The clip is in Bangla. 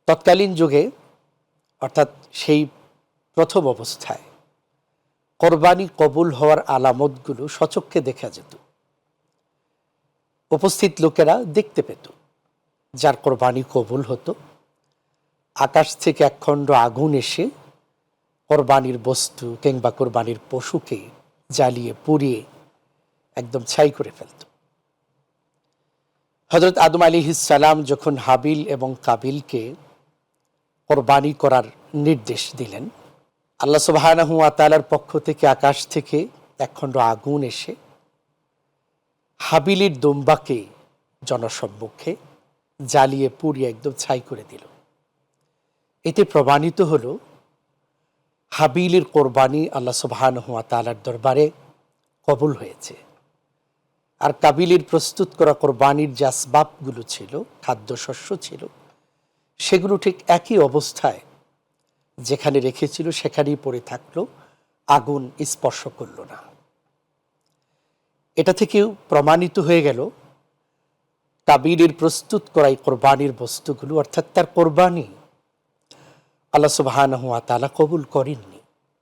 তৎকালীন যুগে অর্থাৎ সেই প্রথম অবস্থায় কোরবানি কবুল হওয়ার আলামতগুলো সচক্ষে দেখা যেত। উপস্থিত লোকেরা দেখতে পেত যার কোরবানি কবুল হতো। আকাশ থেকে একখণ্ড আগুন এসে কোরবানির বস্তু কিংবা কোরবানির পশুকে জ্বালিয়ে পুড়িয়ে একদম ছাই করে ফেলত। হযরত আদম আলাইহিস সালাম যখন হাবিল এবং কাবিলকে কোরবানি করার নির্দেশ দিলেন, আল্লাহ সুবহানাহু ওয়া তাআলার পক্ষ থেকে আকাশ থেকে একখণ্ড আগুন এসে হাবিলের দুম্বাকে জনসম্মুখে জ্বালিয়ে পুড়িয়ে একদম ছাই করে দিল। এতে প্রমাণিত হলো হাবিলের কোরবানি আল্লাহ সুবহানাহু ওয়া তাআলার দরবারে কবুল হয়েছে। আর কাবিলের প্রস্তুত করা কোরবানির যে আসবাবগুলো ছিল, খাদ্যশস্য ছিল, সেগুলো ঠিক একই অবস্থায় যেখানে রেখেছিল সেখানেই পড়ে থাকলো, আগুন স্পর্শ করল না। এটা থেকেও প্রমাণিত হয়ে গেল কাবিলের প্রস্তুত করা এই কোরবানির বস্তুগুলো অর্থাৎ তার কোরবানি আল্লাহ সুবহানাহু ওয়া তাআলা কবুল করেননি।